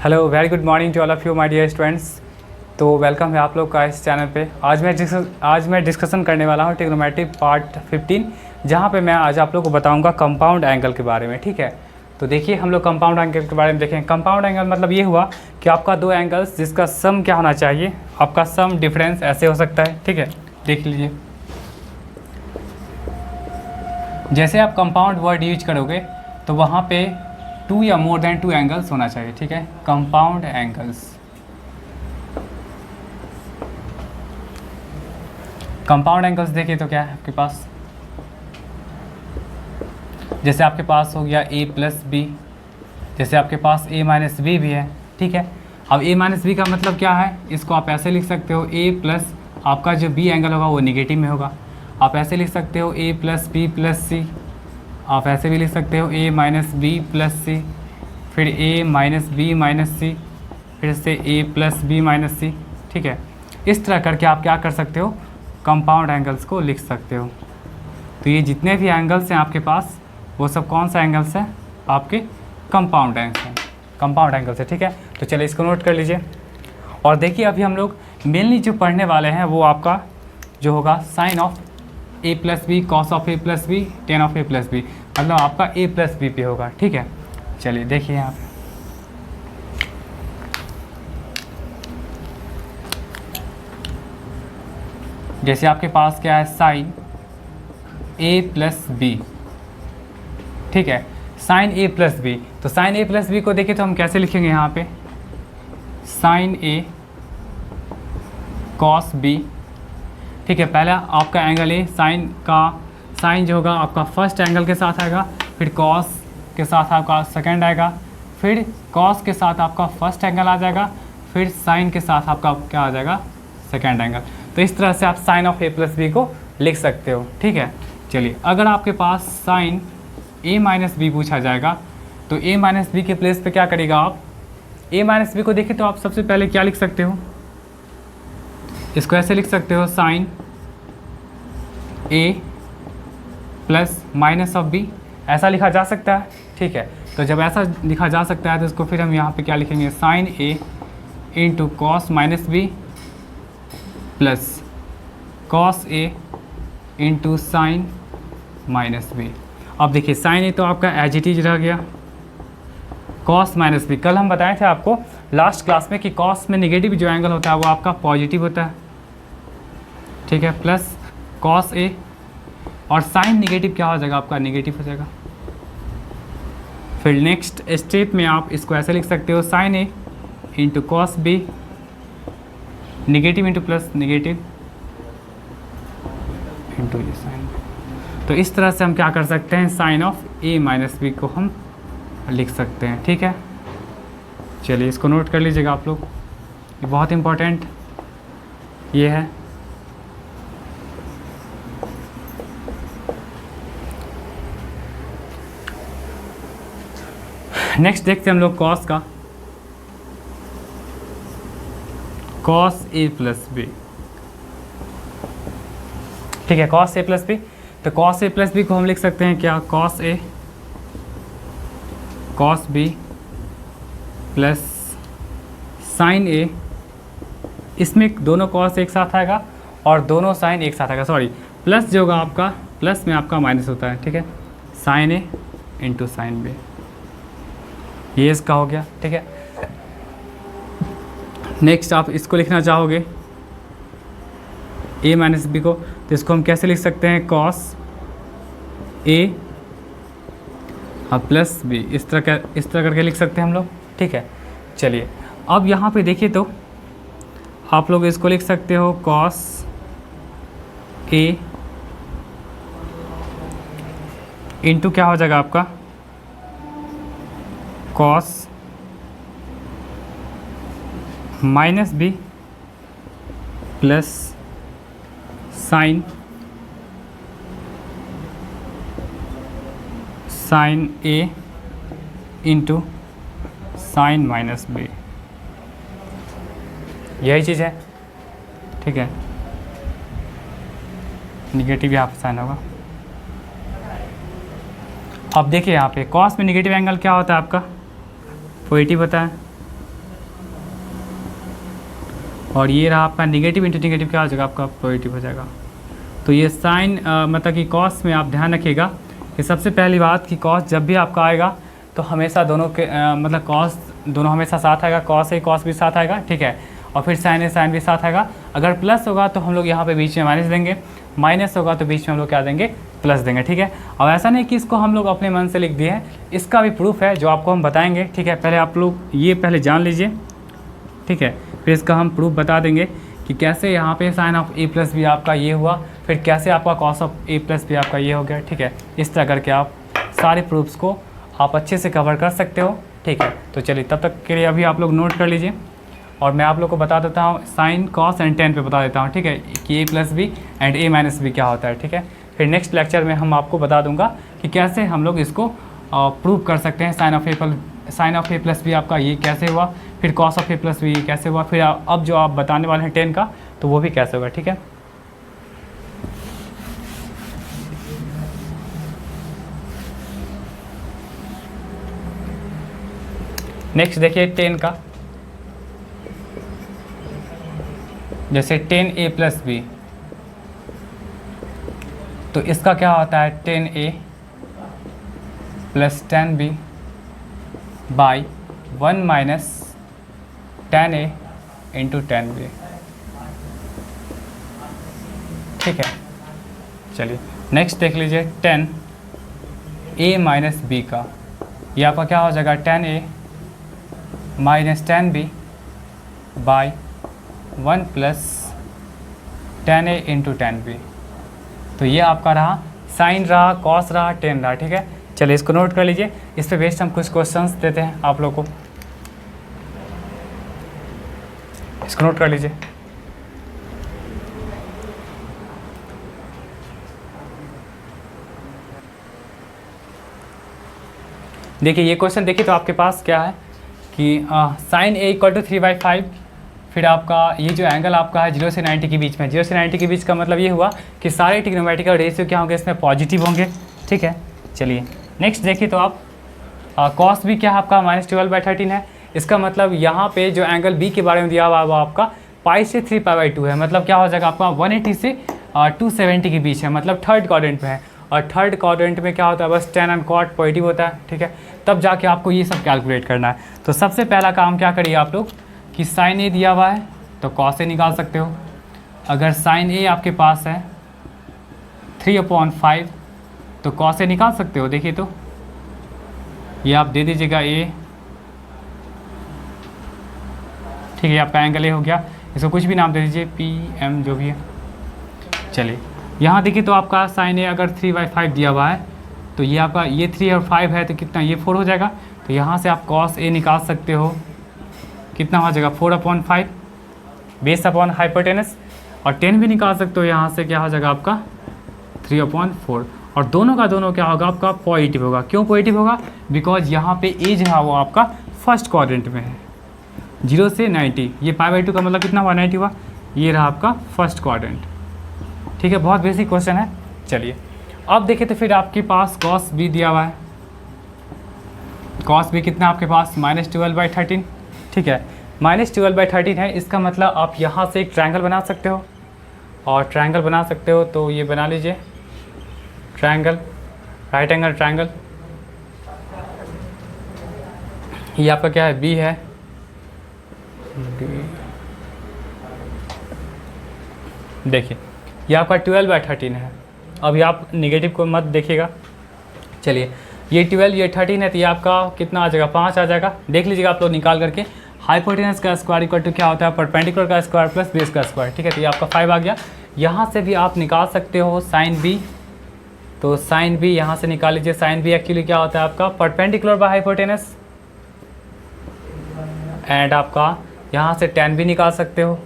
Hello, very good morning to all of you my dear students. तो welcome है आप लोग का इस चैनल पे। आज मैं डिस्कशन करने वाला हूँ ट्रिग्नोमेट्री पार्ट 15, जहाँ पे मैं आज आप लोग को बताऊँगा कंपाउंड एंगल के बारे में। ठीक है, तो देखिए हम लोग कंपाउंड एंगल के बारे में देखें। कंपाउंड एंगल मतलब ये हुआ कि आपका दो एंगल्स जिसका सम क्या होना चाहिए, आपका सम डिफरेंस ऐसे हो सकता है। ठीक है, देख लीजिए, जैसे आप कंपाउंड वर्ड यूज करोगे तो वहाँ पे 2 या मोर देन 2 एंगल्स होना चाहिए। ठीक है, कंपाउंड एंगल्स। कंपाउंड एंगल्स देखिए तो क्या है आपके पास, जैसे आपके पास हो गया a प्लस बी, जैसे आपके पास a माइनस बी भी है। ठीक है, अब a माइनस बी का मतलब क्या है, इसको आप ऐसे लिख सकते हो a प्लस आपका जो b एंगल होगा वो निगेटिव में होगा। आप ऐसे लिख सकते हो a प्लस बी प्लस सी, आप ऐसे भी लिख सकते हो a माइनस बी प्लस सी, फिर a माइनस बी माइनस सी, फिर से a प्लस बी माइनस सी। ठीक है, इस तरह करके आप क्या कर सकते हो, कंपाउंड एंगल्स को लिख सकते हो। तो ये जितने भी एंगल्स हैं आपके पास वो सब कौन सा एंगल्स हैं, आपके कंपाउंड एंगल्स हैं, कंपाउंड एंगल्स है। ठीक है, तो चलिए इसको नोट कर लीजिए। और देखिए अभी हम लोग मेनली जो पढ़ने वाले हैं वो आपका जो होगा sine of a plus b, cos of a plus b, tan of a plus b, मतलब आपका a प्लस बी पे होगा। ठीक है, चलिए देखिए यहाँ पे जैसे आपके पास क्या है, साइन a प्लस बी। ठीक है, साइन a प्लस बी, तो साइन a प्लस बी को देखिए तो हम कैसे लिखेंगे यहाँ पे, साइन a कॉस b। ठीक है, पहला आपका एंगल है साइन का, साइन जो होगा आपका फर्स्ट एंगल के साथ आएगा, फिर कॉस के साथ आपका सेकंड आएगा, फिर कॉस के साथ आपका फर्स्ट एंगल आ जाएगा, फिर साइन के साथ आपका क्या आ जाएगा, सेकंड एंगल। तो इस तरह से आप sine of a plus b को लिख सकते हो। ठीक है, चलिए अगर आपके पास साइन a माइनस बी पूछा जाएगा तो a माइनस बी के प्लेस पे क्या करेगा आप, a माइनस बी को देखें तो आप सबसे पहले क्या लिख सकते हो, इसको ऐसे लिख सकते हो, sine a plus minus of b, ऐसा लिखा जा सकता है। ठीक है, तो जब ऐसा लिखा जा सकता है तो इसको फिर हम यहाँ पे क्या लिखेंगे, sine a into cos minus b plus cos a into sine minus b. अब देखिए साइन a तो आपका एज इट इज रह गया, कॉस माइनस बी कल हम बताए थे आपको लास्ट क्लास में कि कॉस में निगेटिव जो एंगल होता है वो आपका पॉजिटिव होता है। ठीक है, प्लस कॉस a, और साइन निगेटिव क्या हो जाएगा आपका, निगेटिव हो जाएगा। फिर नेक्स्ट स्टेप में आप इसको ऐसे लिख सकते हो, sine a into cos b, negative into plus negative into ये साइन। तो इस तरह से हम क्या कर सकते हैं, sine of a minus b को हम लिख सकते हैं। ठीक है, चलिए इसको नोट कर लीजिएगा आप लोग, ये बहुत इम्पोर्टेंट ये है। नेक्स्ट देखते हैं हम लोग कॉस का, कॉस a प्लस बी। ठीक है, कॉस a प्लस बी, तो कॉस a प्लस बी को हम लिख सकते हैं क्या, cos a cos b plus sine a, इसमें दोनों कॉस एक साथ आएगा और दोनों साइन एक साथ आएगा, सॉरी प्लस जो होगा आपका, प्लस में आपका माइनस होता है। ठीक है, sine a into sine b, ये इसका हो गया। ठीक है, नेक्स्ट आप इसको लिखना चाहोगे a माइनस बी को, तो इसको हम कैसे लिख सकते हैं, कॉस a प्लस बी, इस तरह करके लिख सकते हैं हम लोग। ठीक है, चलिए अब यहाँ पे देखिए तो आप लोग इसको लिख सकते हो, कॉस a इंटू क्या हो जाएगा आपका, cos minus b plus sine a into sine minus b, यही चीज़ है। ठीक है, निगेटिव यहाँ पे साइन होगा। अब देखिए यहाँ पे कॉस में निगेटिव एंगल क्या होता है आपका, पॉजिटिव होता है। और ये रहा आपका नेगेटिव इंटू नेगेटिव क्या हो जाएगा, आपका पॉजिटिव हो जाएगा। तो ये साइन मतलब कि कॉस में आप ध्यान रखिएगा कि सबसे पहली बात कि कॉस जब भी आपका आएगा तो हमेशा दोनों के मतलब कॉस दोनों हमेशा साथ आएगा, कॉस ए कॉस भी साथ आएगा, ठीक है। और फिर साइन ए साइन भी साथ आएगा। अगर प्लस होगा तो हम लोग यहाँ पे बीच में माइनस देंगे, माइनस होगा तो बीच में हम लोग क्या देंगे, प्लस देंगे, ठीक है। अब ऐसा नहीं कि इसको हम लोग अपने मन से लिख दिए हैं, इसका भी प्रूफ है जो आपको हम बताएंगे, ठीक है। पहले आप लोग ये पहले जान लीजिए, ठीक है, फिर इसका हम प्रूफ बता देंगे कि कैसे यहाँ पे sine of a plus b आपका ये हुआ, फिर कैसे आपका cos of a plus b आपका ये हो गया, ठीक है। इस तरह करके आप सारे प्रूफ्स को आप अच्छे से कवर कर सकते हो, ठीक है। तो चलिए तब तक के लिए अभी आप लोग नोट कर लीजिए और मैं आप लोग को बता देता हूँ साइन कॉस एंड टेन पे बता देता हूँ, ठीक है, कि A plus B and A minus B क्या होता है, ठीक है। फिर नेक्स्ट लेक्चर में हम आपको बता दूंगा कि कैसे हम लोग इसको प्रूव कर सकते हैं। Sine of a plus b आपका ये कैसे हुआ, फिर cos of a plus b कैसे हुआ, फिर अब जो आप बताने वाले हैं 10 का तो वो भी कैसे होगा, ठीक है। नेक्स्ट देखिए 10 का, जैसे 10a प्लस बी, तो इसका क्या होता है 10a plus 10b by 1 minus 10a into 10b, ठीक है। चलिए नेक्स्ट देख लीजिए 10a माइनस बी का, ये आपका क्या हो जाएगा 10a minus 10b by 1 plus 10a into 10b। तो ये आपका रहा साइन रहा, कॉस रहा, टेन रहा, ठीक है। चलिए इसको नोट कर लीजिए, इस पे बेस्ड हम कुछ क्वेश्चंस देते हैं आप लोग को, इसको नोट कर लीजिए। देखिए ये क्वेश्चन देखिए तो आपके पास क्या है कि साइन ए इक्वल टू 3/5, फिर आपका ये जो एंगल आपका है 0 से 90 के बीच में, 0 से 90 के बीच का मतलब ये हुआ कि सारे ट्रिग्नोमेट्रिकल रेशियो क्या होंगे, इसमें पॉजिटिव होंगे, ठीक है। चलिए नेक्स्ट देखिए तो आप कॉस भी क्या है आपका -12/13 है, इसका मतलब यहाँ पे जो एंगल बी के बारे में दिया हुआ है वो आपका पाई से 3π/2 है, मतलब क्या हो जाएगा आपका 180 से 270 के बीच है, मतलब थर्ड क्वाड्रेंट में है। और थर्ड क्वाड्रेंट में क्या होता है, बस tan एंड cot पॉजिटिव होता है, ठीक है। तब जाके आपको ये सब कैलकुलेट करना है। तो सबसे पहला काम क्या करिए आप लोग कि साइन ए दिया हुआ है तो कॉस ए निकाल सकते हो। अगर साइन ए आपके पास है 3/5 तो कॉस ए निकाल सकते हो। देखिए तो ये आप दे दीजिएगा ए, ठीक है, आपका एंगल ए हो गया, इसको कुछ भी नाम दे दीजिए PM जो भी है। चलिए यहाँ देखिए तो आपका साइन ए अगर 3/5 दिया हुआ है तो ये आपका ये 3 और 5 है तो कितना, ये 4 हो जाएगा। तो यहाँ से आप कॉस ए निकाल सकते हो, कितना हो जाएगा 4/5 बेस अपॉन हाइपोटेनस, और 10 भी निकाल सकते हो यहाँ से, क्या हो जाएगा आपका 3/4। और दोनों का दोनों क्या होगा आपका पॉजिटिव होगा। क्यों पॉजिटिव होगा, बिकॉज यहाँ पे ए जो है वो आपका फर्स्ट क्वाड्रेंट में है, 0 से 90, ये π/2 का मतलब कितना हुआ 90 हुआ, ये रहा आपका फर्स्ट क्वाड्रेंट, ठीक है। बहुत बेसिक क्वेश्चन है। चलिए अब देखिए तो फिर आपके पास कॉस बी दिया हुआ है, कॉस बी कितना आपके पास -12/13, ठीक है, -12/13 है। इसका मतलब आप यहाँ से एक ट्रायंगल बना सकते हो, और ट्रायंगल बना सकते हो तो ये बना लीजिए ट्रायंगल, राइट एंगल ट्रायंगल। ये आपका क्या है बी है, देखिए ये आपका 12/13 है। अभी आप नेगेटिव को मत देखिएगा। चलिए ये 12 ये 13 है तो ये आपका कितना आ जाएगा 5 आ जाएगा। देख लीजिएगा आप लोग निकाल करके, हाइपोटेनस का स्क्वायर इक्वल टू क्या होता है परपेंडिकुलर का स्क्वायर प्लस बेस का स्क्वायर, ठीक है। तो ये आपका 5 आ गया। यहाँ से भी आप निकाल सकते हो साइन बी, तो साइन बी यहाँ से निकाल लीजिए। साइन बी एक्चुअली क्या होता है आपका परपेंडिकुलर बाय हाइपोटेनस, एंड आपका यहाँ से tan भी निकाल सकते हो।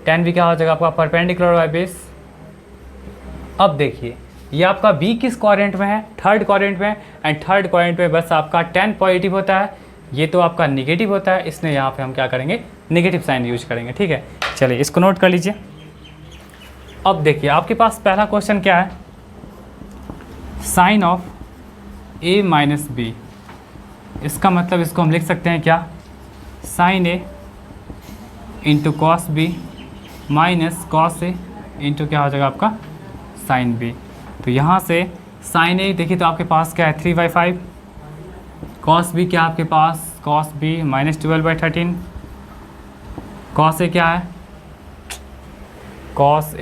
tan भी क्या हो जाएगा आपका परपेंडिकुलर बाय बेस। अब देखिए ये आपका बी किस क्वाड्रेंट में है, थर्ड क्वाड्रेंट में, एंड थर्ड क्वाड्रेंट में बस आपका tan पॉजिटिव होता है, ये तो आपका निगेटिव होता है, इसलिए यहाँ पे हम क्या करेंगे निगेटिव साइन यूज करेंगे, ठीक है। चलिए इसको नोट कर लीजिए। अब देखिए आपके पास पहला क्वेश्चन क्या है, sine of a minus B, इसका मतलब इसको हम लिख सकते हैं क्या, sine A into cos B minus cos A into क्या हो जाएगा आपका साइन बी। तो यहाँ से साइन ए देखिए तो आपके पास क्या है 3/5, कॉस बी क्या आपके पास कॉस बी -12/13, कॉस ए क्या है कॉस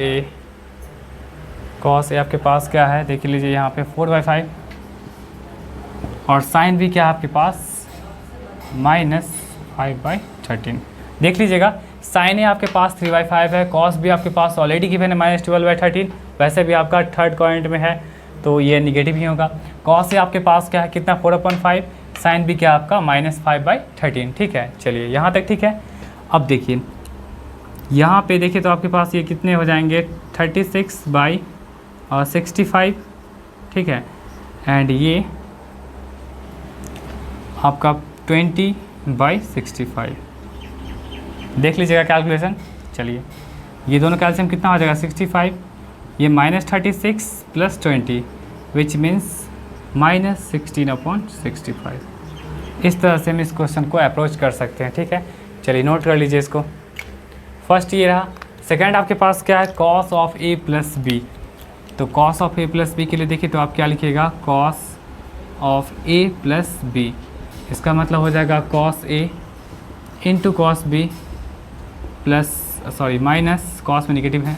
ए आपके पास क्या है देख लीजिए यहाँ पे 4/5, और साइन बी क्या है आपके पास -5/13। देख लीजिएगा साइन ए आपके पास 3/5 है, कॉस भी आपके पास ऑलरेडी गिवन है -12/13, वैसे भी आपका थर्ड क्वाड्रेंट में है तो ये निगेटिव ही होगा। कॉस ए आपके पास क्या है कितना 4/5, साइन भी क्या आपका -5/13। ठीक है, चलिए यहाँ तक ठीक है। अब देखिए यहाँ पे देखिए तो आपके पास ये कितने हो जाएंगे 36/65, ठीक है, एंड ये आपका 20/65। देख लीजिएगा कैलकुलेशन। चलिए ये दोनों कैल्शियम कितना हो जाएगा 65, ये -36 + 20 विच मीन्स -16/65। इस तरह से हम इस क्वेश्चन को अप्रोच कर सकते हैं। ठीक है, चलिए नोट कर लीजिए इसको। फर्स्ट ये रहा। सेकंड आपके पास क्या है cos ऑफ a + b। तो cos ऑफ a + b के लिए देखिए तो आप क्या लिखिएगा cos ऑफ a + b, इसका मतलब हो जाएगा cos a into cos b minus cos में निगेटिव है,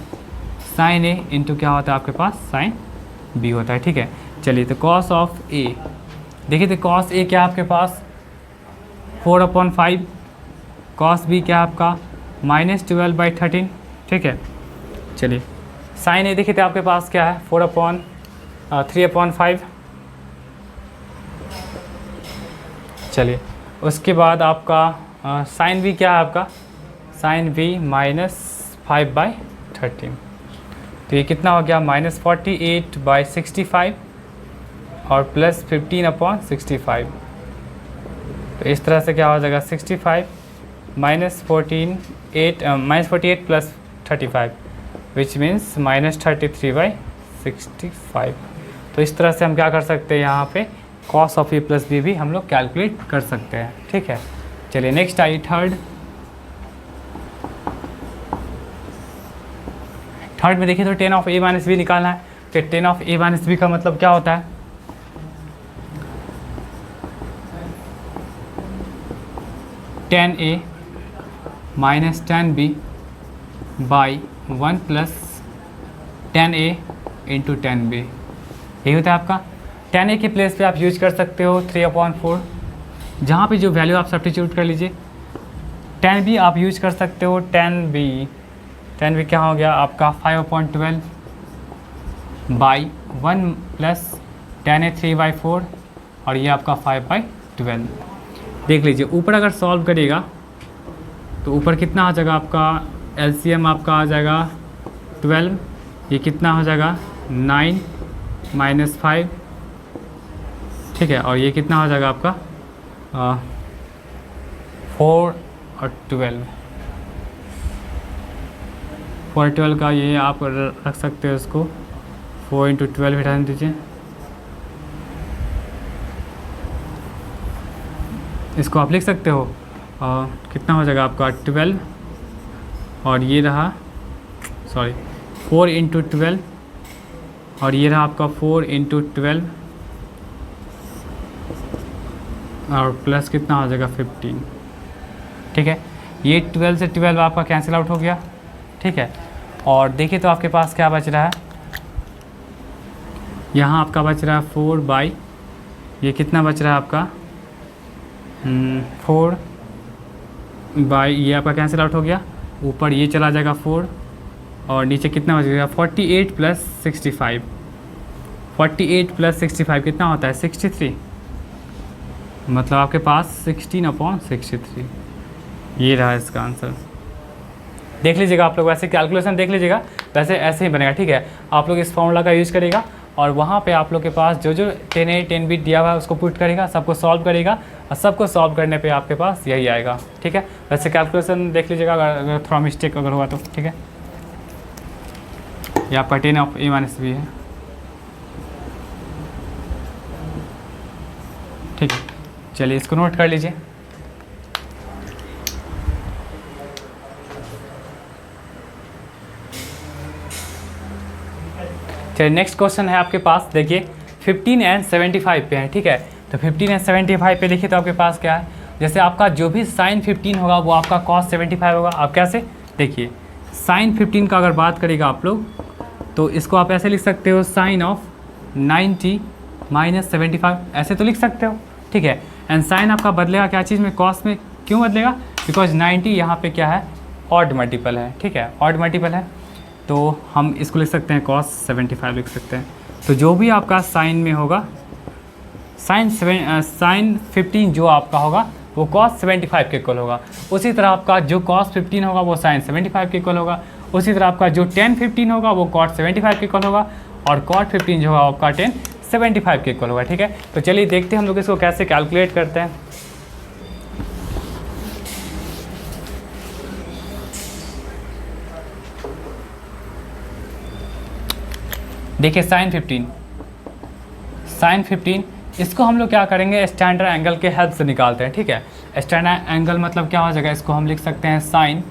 sin a इंटू क्या होता है आपके पास sin b होता है। ठीक है, चलिए तो cos ऑफ a देखिए तो cos a क्या आपके पास 4/5, cos b क्या आपका -12/13। ठीक है, चलिए sin a देखिए तो आपके पास क्या है 3/5। चलिए उसके बाद आपका sin b क्या है आपका sin b -5/13, तो ये कितना हो गया -48/65 और +15/65। तो इस तरह से क्या हो जाएगा 65 -48 + 35 विच मीन्स -33/65। तो इस तरह से हम क्या कर सकते हैं यहाँ पे cos ऑफ a + b भी हम लोग कैलकुलेट कर सकते हैं। ठीक है, चलिए नेक्स्ट आई थर्ड में देखिए तो tan ऑफ a - b निकालना है। तो tan ऑफ a - b का मतलब क्या होता है tan a - tan b by 1 + tan a into tan b, यही होता है आपका। tan a के प्लेस पे आप यूज कर सकते हो 3/4, जहाँ पे जो वैल्यू आप सब्स्टिट्यूट कर लीजिए। tan b आप यूज कर सकते हो tan b क्या हो गया आपका 5/12 बाई 1 + tan a 3/4 और ये आपका 5/12। देख लीजिए ऊपर अगर सॉल्व करिएगा तो ऊपर कितना आ जाएगा आपका LCM आपका आ जाएगा 12, ये कितना हो जाएगा 9 - 5। ठीक है, और ये कितना हो जाएगा आपका 4 और 12, 4/12 का ये आप रख सकते हो इसको 4 × 12 हटा दीजिए, इसको आप लिख सकते हो कितना हो जाएगा आपका 12 और ये रहा 4 × 12 और ये रहा आपका 4 × 12 और प्लस कितना हो जाएगा 15। ठीक है, ये 12 से 12 आपका कैंसिल आउट हो गया। ठीक है, और देखिए तो आपके पास क्या बच रहा है, यहाँ आपका बच रहा है 4 बाई, ये कितना बच रहा है आपका 4 बाई, ये आपका कैंसिल आउट हो गया, ऊपर ये चला जाएगा 4 और नीचे कितना बच गया 48 + 65। 48 + 65 कितना होता है 63, मतलब आपके पास 16/63। ये रहा इसका आंसर। देख लीजिएगा आप लोग, वैसे कैलकुलेशन देख लीजिएगा, वैसे ऐसे ही बनेगा। ठीक है, आप लोग इस फॉर्मूला का यूज़ करेगा और वहाँ पे आप लोग के पास जो जो 10 A 10 B दिया हुआ है उसको पुट करेगा, सबको सॉल्व करेगा और सबको सॉल्व करने पे आपके पास यही आएगा। ठीक है, वैसे कैलकुलेशन देख लीजिएगा अगर थोड़ा मिस्टेक अगर हुआ तो। ठीक है, ये आपका tan ऑफ a - b है। ठीक है, चलिए इसको नोट कर लीजिए। चलिए नेक्स्ट क्वेश्चन है आपके पास, देखिए 15 एंड 75 पे है, ठीक है। तो 15 एंड 75 पे देखिए तो आपके पास क्या है, जैसे आपका जो भी साइन 15 होगा वो आपका कॉस 75 होगा। आप कैसे, देखिए साइन 15 का अगर बात करेगा आप लोग तो इसको आप ऐसे लिख सकते हो साइन ऑफ 90 माइनस 75, ऐसे तो लिख सकते हो, ठीक है। एंड साइन आपका बदलेगा क्या चीज़ में, कॉस में। क्यों बदलेगा, बिकॉज 90 यहाँ पे क्या है, ऑड मल्टीपल है, ठीक है, ऑड मल्टीपल है, तो हम इसको लिख सकते हैं कॉस 75 लिख सकते हैं। तो जो भी आपका साइन में होगा, साइन 15 जो आपका होगा वो कॉस 75 के इक्वल होगा। उसी तरह आपका जो कॉस 15 होगा वो साइन 75 के इक्वल होगा। उसी तरह आपका जो tan 15 होगा वो कॉट 75 के इक्वल होगा, और कॉट 15 जो होगा आपका tan 75 के इक्वल होगा, ठीक है। तो चलिए देखते हैं हम लोग इसको कैसे कैलकुलेट करते हैं। देखिए साइन 15 इसको हम लोग क्या करेंगे, स्टैंडर्ड एंगल के हेल्प से निकालते हैं, ठीक है। स्टैंडर्ड एंगल मतलब क्या हो जाएगा, इसको हम लिख सकते हैं साइन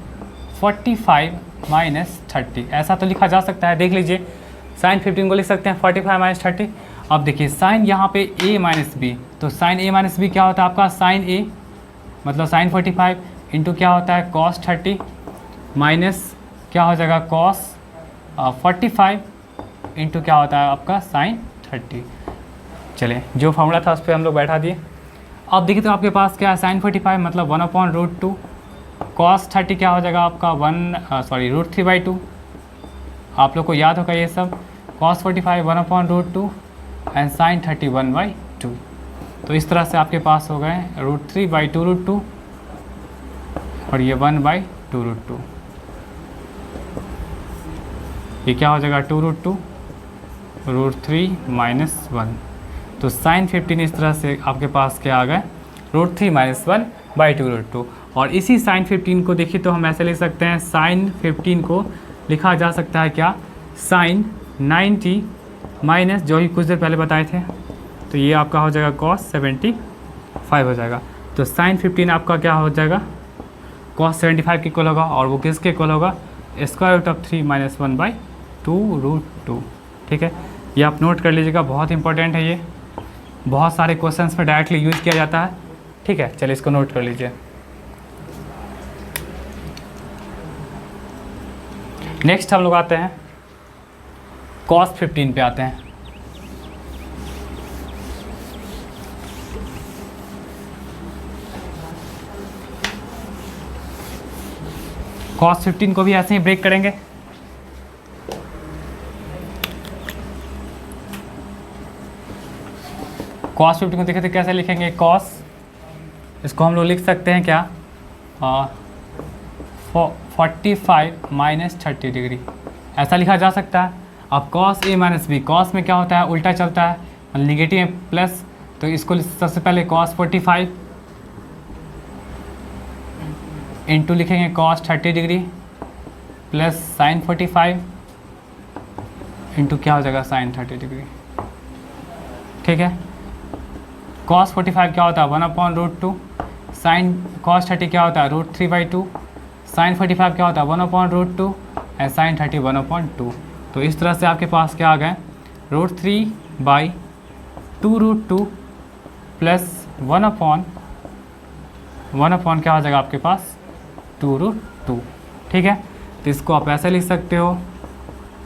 45 माइनस 30, ऐसा तो लिखा जा सकता है। देख लीजिए साइन 15 को लिख सकते हैं 45 माइनस 30। अब देखिए साइन यहाँ पे a माइनस बी, तो साइन a माइनस बी क्या होता है आपका, साइन a मतलब साइन 45 इंटू क्या होता है कॉस 30 माइनस क्या हो जाएगा कॉस 45 इंटू क्या होता है आपका साइन 30। चलिए जो फॉर्मूला था उस पर हम लोग बैठा दिए। अब देखिए तो आपके पास क्या है, साइन 45 मतलब 1/√2, कॉस 30 क्या हो जाएगा आपका √3/2। आप लोग को याद होगा ये सब, कॉस 45 1/√2 एंड साइन 30 1/2। तो इस तरह से आपके पास हो गए √3/2√2 और ये 1/2√2। ये क्या हो जाएगा 2√2 √3 माइनस 1। तो साइन 15 इस तरह से आपके पास क्या आ गए √3 माइनस 1/2√2। और इसी साइन 15 को देखिए तो हम ऐसे लिख सकते हैं, साइन 15 को लिखा जा सकता है क्या, साइन 90 माइनस जो ही कुछ देर पहले बताए थे, तो ये आपका हो जाएगा कॉस 75 हो जाएगा। तो साइन 15 आपका क्या हो जाएगा, कॉस 75 के इक्वल होगा, और वो किसके इक्वल होगा, √3 माइनस 1/2√2, ठीक है। ये आप नोट कर लीजिएगा, बहुत इंपॉर्टेंट है ये, बहुत सारे क्वेश्चंस में डायरेक्टली यूज़ किया जाता है, ठीक है। चलिए इसको नोट कर लीजिए। नेक्स्ट हम लोग आते हैं कॉस 15 पे आते हैं। कॉस 15 को भी ऐसे ही ब्रेक करेंगे। कॉस 15 को देखे तो कैसे लिखेंगे, कॉस, इसको हम लोग लिख सकते हैं क्या 45 माइनस 30 डिग्री, ऐसा लिखा जा सकता है। अब cos a minus b, cos में क्या होता है उल्टा चलता है, निगेटिव में प्लस, तो इसको सबसे पहले कॉस 45 इंटू लिखेंगे cos 30 degree plus sign 45 into क्या हो जाएगा साइन 30 डिग्री, ठीक है। कॉस 45 क्या होता है 1/√2, साइन कॉस 30 क्या होता है √3/2, साइन 45 क्या होता है 1/√2 एंड साइन 30 1/2। तो इस तरह से आपके पास क्या आ गए √3/2√2 प्लस 1/1 क्या हो जाएगा आपके पास 2√2, ठीक है। तो इसको आप ऐसे लिख सकते हो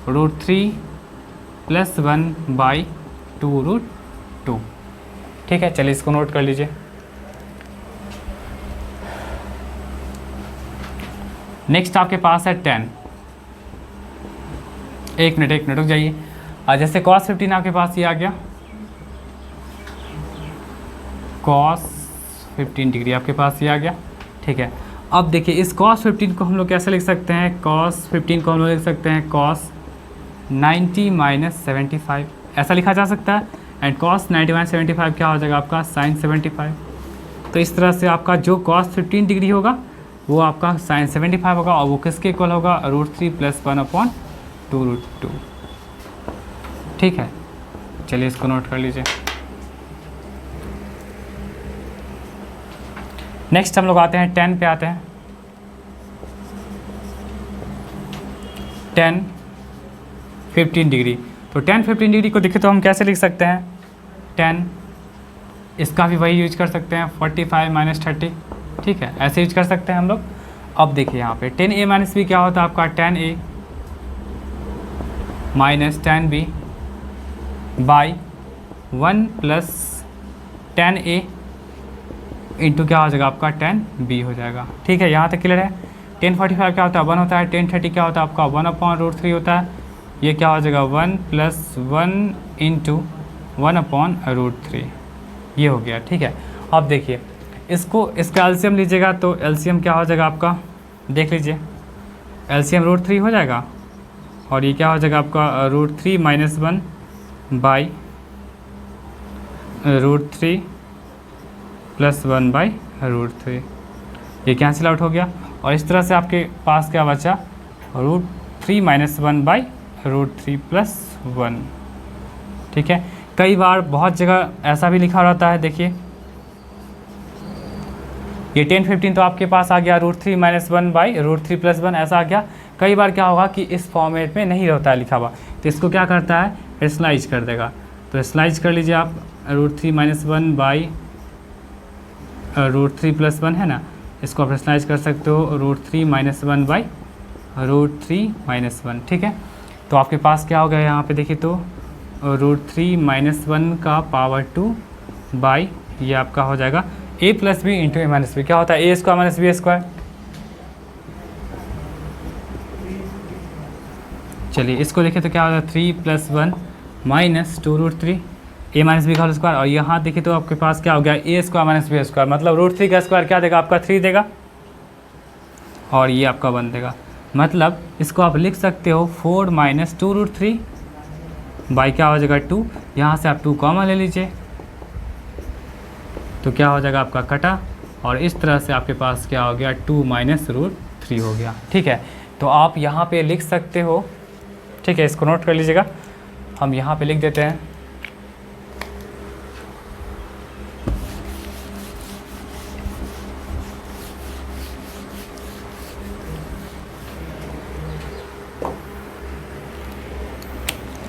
√3 + 1/2√2, ठीक है। चलिए इसको नोट कर लीजिए। नेक्स्ट आपके पास है 10। एक मिनट रुक जाइए। जैसे cos 15 आपके पास ये आ गया, cos 15 डिग्री आपके पास ये आ गया, ठीक है। अब देखिए इस cos 15 को हम लोग कैसे लिख सकते हैं, cos 15 को हम लोग लिख सकते हैं cos 90 माइनस 75, ऐसा लिखा जा सकता है। एंड cos 90 माइनस 75 क्या हो जाएगा आपका साइन 75। तो इस तरह से आपका जो cos 15 डिग्री होगा वो आपका साइन 75 होगा, और वो किसके इक्वल होगा √3 + 1/2√2, ठीक है। चलिए इसको नोट कर लीजिए। नेक्स्ट हम लोग आते हैं 10 पे आते हैं। 10 15 डिग्री, तो tan 15 डिग्री को देखें तो हम कैसे लिख सकते हैं, tan, इसका भी वही यूज कर सकते हैं 45 माइनस 30, ठीक है, ऐसे यूज कर सकते हैं हम लोग। अब देखिए यहाँ पे tan a माइनस बी क्या होता है आपका, tan a minus tan b by 1 plus tan a into क्या हो जाएगा आपका tan b हो जाएगा, ठीक है, यहाँ तक क्लियर है। tan 45 क्या होता है 1 होता है, tan 30 क्या होता है आपका 1/√3 होता है, ये क्या हो जाएगा 1 + 1 इंटू 1/√3, ये हो गया, ठीक है। अब देखिए इसको, इसका एलसीएम लीजिएगा तो एलसीएम क्या हो जाएगा आपका, देख लीजिए एलसीएम √3 हो जाएगा, और ये क्या हो जाएगा आपका √3 - 1 बाई √3 + 1 बाई √3, ये कैंसिल आउट हो गया। और इस तरह से आपके पास क्या बचा, √3 - 1 बाई √3 + 1, ठीक है। कई बार बहुत जगह ऐसा भी लिखा रहता है, देखिए ये tan 15 तो आपके पास आ गया √3 - 1 बाई √3 + 1 ऐसा आ गया। कई बार क्या होगा कि इस फॉर्मेट में नहीं रहता है लिखा हुआ, तो इसको क्या करता है, रेशनलाइज कर देगा। तो रेशनलाइज कर लीजिए आप, √3 - 1 बाई √3 + 1 है ना, इसको आप रेशनलाइज कर सकते हो √3 - 1 बाई √3 - 1, ठीक है। तो आपके पास क्या हो गया यहाँ पे देखिए तो √3 - 1 का पावर 2 बाई ये आपका हो जाएगा a + b into a - b, क्या होता है a² - b²। चलिए इसको देखिए तो क्या होता है 3 + 1 - 2√3 a - b का होल स्क्वायर, और यहाँ देखिए तो आपके पास क्या हो गया a² - b², मतलब √3 का स्क्वायर क्या देगा आपका 3 देगा, और ये आपका 1 देगा। मतलब इसको आप लिख सकते हो 4 - 2√3 बाई क्या हो जाएगा 2, यहाँ से आप 2 कॉमन ले लीजिए तो क्या हो जाएगा आपका कटा, और इस तरह से आपके पास क्या हो गया 2 - √3 हो गया, ठीक है। तो आप यहाँ पे लिख सकते हो, ठीक है, इसको नोट कर लीजिएगा, हम यहाँ पे लिख देते हैं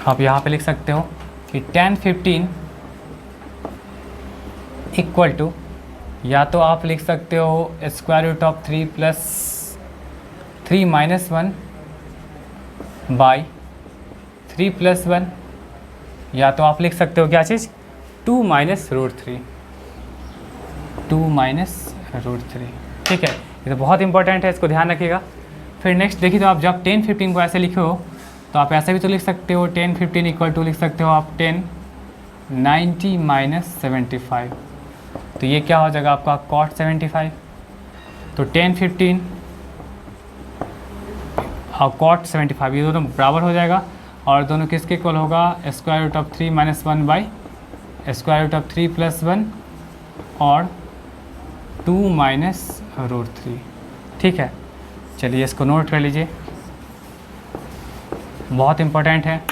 आप यहाँ पे लिख सकते हो कि tan 15 इक्वल टू, या तो आप लिख सकते हो √3 + 3 - 1 बाई 3 + 1, या तो आप लिख सकते हो क्या चीज़ 2 - √3, 2 - √3, ठीक है। ये तो बहुत इंपॉर्टेंट है, इसको ध्यान रखिएगा। फिर नेक्स्ट देखिए तो आप जब tan 15 को ऐसे लिखे हो तो आप ऐसे भी तो लिख सकते हो tan 15 इक्वल टू लिख सकते हो आप 10 90 - 75, तो ये क्या हो जाएगा आपका cot 75। तो tan 15 और cot 75 ये दोनों बराबर हो जाएगा, और दोनों किसके इक्वल होगा √3 - 1 बाई √3 + 1 और 2 - √3, ठीक है। चलिए इसको नोट कर लीजिए, बहुत इम्पोर्टेंट है।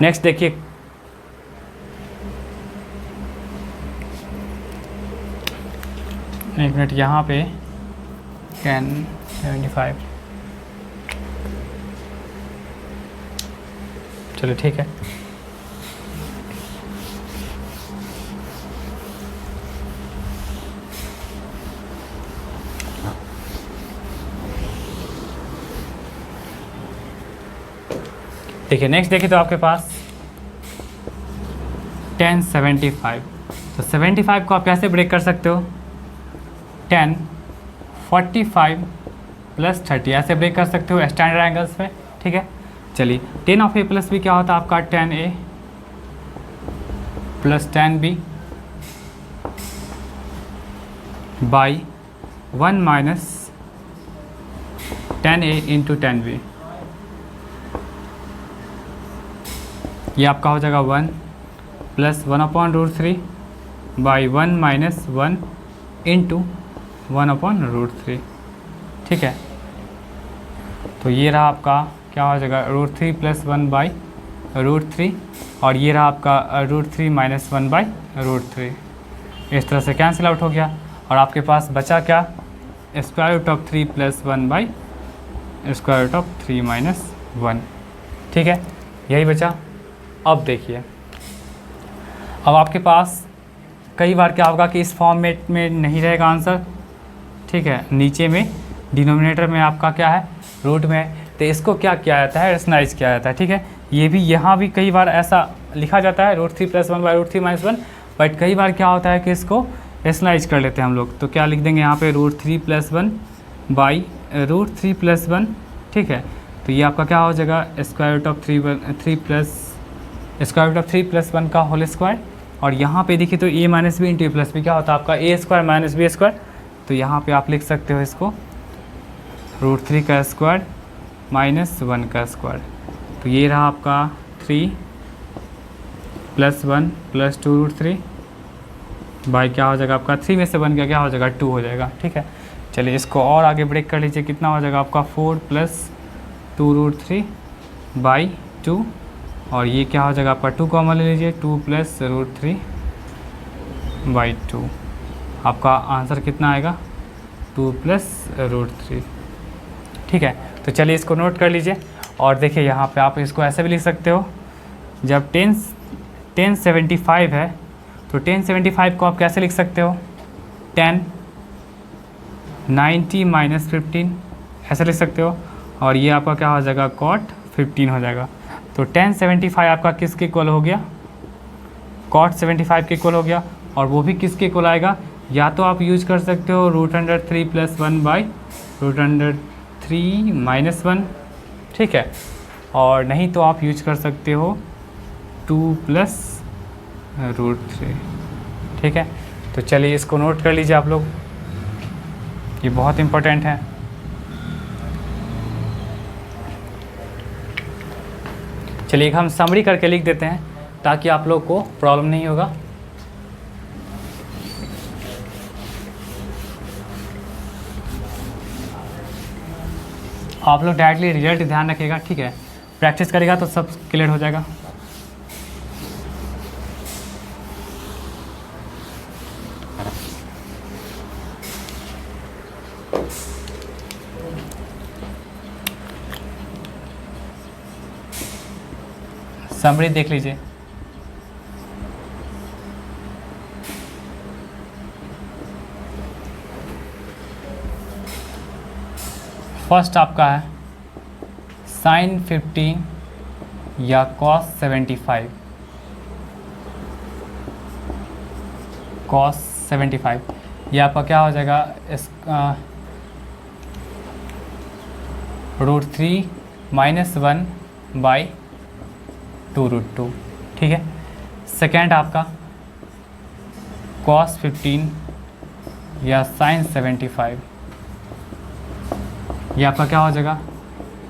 नेक्स्ट देखिए एक मिनट, यहाँ पे 1075, चलो ठीक है। देखिए नेक्स्ट देखिए तो आपके पास 1075, तो 75 को आप कैसे ब्रेक कर सकते हो 10 45 + 30 ऐसे ब्रेक कर सकते हो स्टैंडर्ड एंगल्स में, ठीक है। चलिए tan of a + b क्या होता है आपका tan a + tan b by 1 - tan a into tan b, ये आपका हो जाएगा 1 + 1/√3 बाई 1 - 1 इंटू 1/√3, ठीक है। तो ये रहा आपका क्या हो जाएगा √3 + 1 बाई √3, और ये रहा आपका √3 - 1 बाई √3, इस तरह से कैंसिल आउट हो गया। और आपके पास बचा क्या, square root of 3 + 1 by square root of 3 - 1। ठीक है, यही बचा। अब देखिए, अब आपके पास कई बार क्या होगा कि इस फॉर्मेट में नहीं रहेगा आंसर। ठीक है, नीचे में डिनोमिनेटर में आपका क्या है, रूट में है, तो इसको क्या किया जाता है, रेशनलाइज किया जाता है। ठीक है, ये भी यहाँ भी कई बार ऐसा लिखा जाता है √3 + 1 बाई √3 - 1, बट कई बार क्या होता है कि इसको रेशनलाइज कर लेते हैं हम लोग। तो क्या लिख देंगे यहाँ पे √3 + 1 बाई √3 + 1। ठीक है, तो ये आपका क्या हो जाएगा, स्क्वायर रूट ऑफ 3 + 1 का होल स्क्वायर। और यहाँ पे देखिए तो a - b into a + b क्या होता है आपका a² - b²। तो यहाँ पे आप लिख सकते हो इसको √3 का स्क्वायर -1 का स्क्वायर। तो ये रहा आपका 3 + 1 + 2 √3 बाई क्या हो जाएगा आपका 3 में से 1 गया, क्या हो जाएगा 2 हो जाएगा। ठीक है, चलिए इसको और आगे ब्रेक कर लीजिए, कितना हो जाएगा आपका 4 + 2 √3 बाई 2, और ये क्या हो जाएगा आपका 2 कॉमन ले लीजिए, 2 + √3 बाई 2। आपका आंसर कितना आएगा, 2 + √3। ठीक है, तो चलिए इसको नोट कर लीजिए। और देखिए यहाँ पे आप इसको ऐसे भी लिख सकते हो, जब 1075 है तो 1075 को आप कैसे लिख सकते हो, 10 90 - 15 ऐसे लिख सकते हो, और ये आपका क्या हो जाएगा cot 15 हो जाएगा। तो 1075 आपका किसके इक्वल हो गया, cot 75 के इक्वल हो गया। और वो भी किसके इक्वल आएगा, या तो आप यूज कर सकते हो √3 + 1 बाई √3 - 1। ठीक है, और नहीं तो आप यूज कर सकते हो 2 + √3। ठीक है, तो चलिए इसको नोट कर लीजिए आप लोग, ये बहुत इम्पोर्टेंट है। चलिए एक हम समरी करके लिख देते हैं ताकि आप लोग को प्रॉब्लम नहीं होगा। आप लोग डायरेक्टली रिजल्ट ध्यान रखिएगा। ठीक है, प्रैक्टिस करेगा तो सब क्लियर हो जाएगा। समरी देख लीजिए। फर्स्ट आपका है sin 15 या cos 75। cos 75 ये आपका क्या हो जाएगा, इस √3 - 1 बाई 2 √2। ठीक है, सेकेंड आपका cos 15 या sin 75, ये आपका क्या हो जाएगा,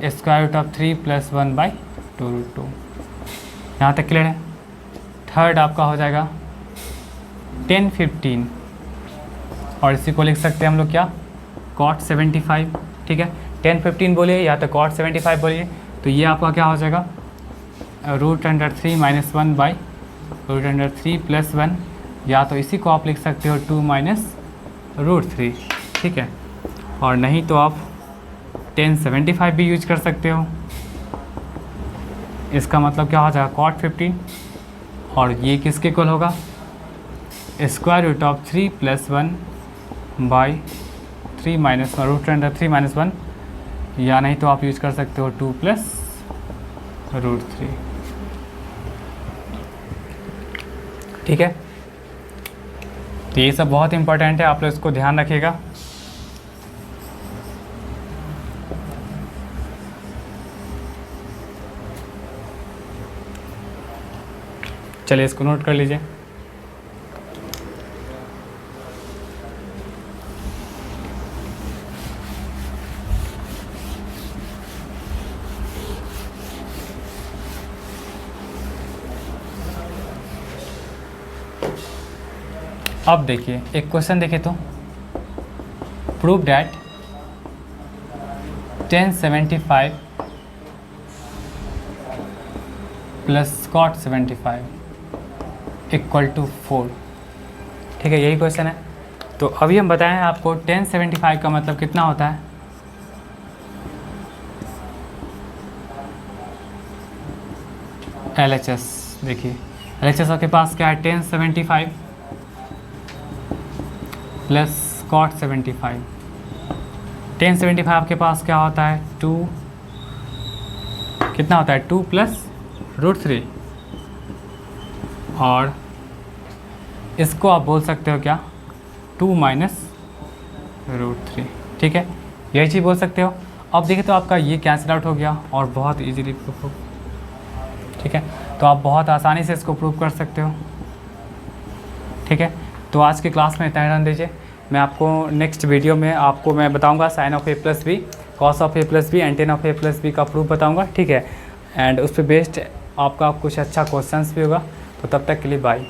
स्क्वायर रूट ऑफ 3 + 1 बाई 2 √2। यहाँ तक क्लियर है। थर्ड आपका हो जाएगा 1015, और इसी को लिख सकते हैं हम लोग क्या, cot 75। ठीक है, 1015 बोलिए या तो cot 75 बोलिए। तो ये आपका क्या हो जाएगा, √3 - 1 बाई √3 + 1, या तो इसी को आप लिख सकते हो 2 - √3। ठीक है, और नहीं तो आप 1075 भी यूज कर सकते हो। इसका मतलब क्या हो जाएगा, cot 15, और ये किसके इक्वल होगा, स्क्वायर रूट ऑफ 3 + 1 बाई 3 - 1 √3 - 1, या नहीं तो आप यूज कर सकते हो 2 + √3। ठीक है, तो ये सब बहुत इंपॉर्टेंट है, आप लोग इसको ध्यान रखिएगा। चलिए इसको नोट कर लीजिए। अब देखिए एक क्वेश्चन देखिए, तो प्रूव डैट 1075 + cot 75 = 4। ठीक है, यही क्वेश्चन है। तो अभी हम बताएं आपको tan 75 का मतलब कितना होता है। LHS देखिए, LHS आपके पास क्या है, tan 75 प्लस cot 75। tan 75 आपके पास क्या होता है, 2 कितना होता है, 2 प्लस √3, और इसको आप बोल सकते हो क्या, 2 माइनस √3। ठीक है, यही चीज़ बोल सकते हो। अब देखिए तो आपका ये कैंसिल आउट हो गया और बहुत इजीली प्रूफ हो। ठीक है, तो आप बहुत आसानी से इसको प्रूव कर सकते हो। ठीक है, तो आज की क्लास में इतना ही रहने दीजिए। मैं आपको नेक्स्ट वीडियो में आपको मैं बताऊंगा sine of a plus b, cos of a plus B and tan of a plus b का प्रूफ बताऊंगा। ठीक है, एंड उस पर बेस्ड आपका कुछ अच्छा क्वेश्चंस भी होगा। तो तब तक के लिए बाय।